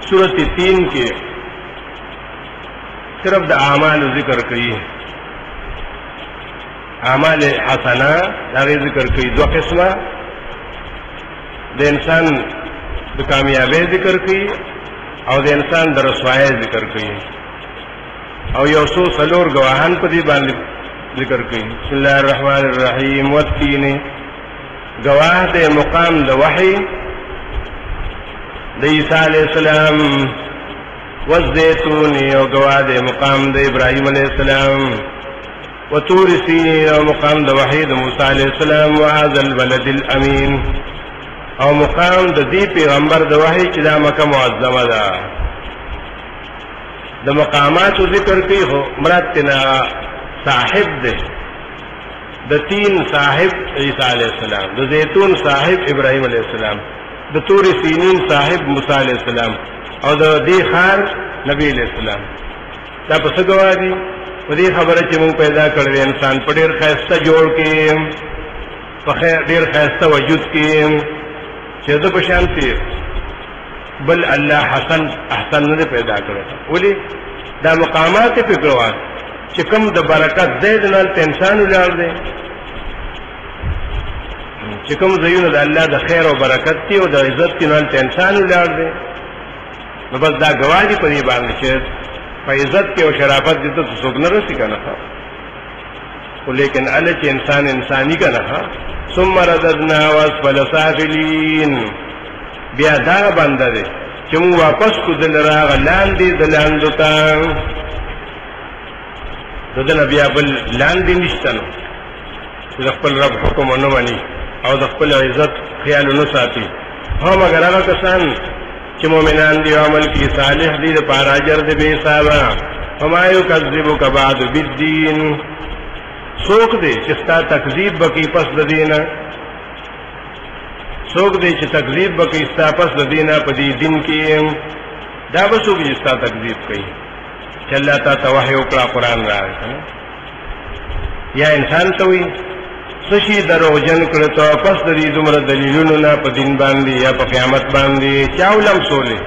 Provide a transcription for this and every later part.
سورۃ 3 کې صرف د اعمال ذکر کوي، اعمال حسنه دا ذکر کوي، دو قسمه د انسان د کامیابی ذکر کوي او د انسان د رسوایی ذکر کوي، او یو څو څلور گواهان په دې باندې ذکر کوي. بسم الله الرحمن الرحیم. والتین گواه د مقام د وحی د عیسی علیہ السلام، والزیتون او گواه د مقام د ابراهیم علیہ السلام، وطور سینین او مقام د وحی د موسی علیہ السلام، وهذا البلد الامین او مقام د دې پیغمبر د وحی چې دا مکه معظمه ده. د مقامات ذکر کوي خو مراد تینا صاحب ده، د تین صاحب عیسی علیہ السلام، د زیتون صاحب ابراهیم علیہ السلام، د طور سینین صاحب موسی علیہ السلام، او د دې خار نبی علیہ السلام. دا په څه گواه دي؟ په دې خبره چې موږ پیدا کړی انسان په ډېر ښایسته جوړ کې، په ډېر ښایسته وجود کې، چې زه په شانتي بل الله احسن نه پیدا کړی. ولې دا مقامات فکر وای چې کوم د برکت زید نه انسان ولر دی، چې کوم زیونه د الله د خیر او برکت دی او د عزت نه انسان ولر دی، نو بس دا گواهی په دې باندې چې په عزت کې او شرافت دې ته څوک نه رسي کنه. ولیکن الله چې انسان انساني کنه. ثم رددنا واسفل سافلین، بیا دا بنده دی چې موږ واپس کو دل راغ لاندې د لاندو ته، دغه بیا بل لاندې نشته نو چې خپل رب حکم نه مني او د خپل عزت خیال نه ساتي. هم مگر هغه کسان چې مؤمنان دي او عمل کې صالح دي د پاره اجر دې به حساب. فما یکذبک بعد بالدین، څوک دی چې ستا تکذیب وکړي پس د دینه، څوک دی چې تکذیب وکړي ستا پس د دینه په دې دین کې، دا به څوک چې ستا تکذیب کوي چې الله تعالی ته وحی وکړه قرآن راغی. یا انسان ته وي څه شي دروغجن کړه ته پس د دې دومره دلیلونو نه په دین باندې یا په قیامت باندې چا ولم سولې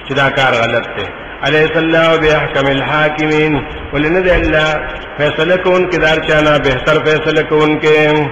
چې دا کار غلط دی. علیہ الله باحکم الحاکمین، ولنه الله فیصله کوونکې دار چانه بهتر فیصله کوونکې.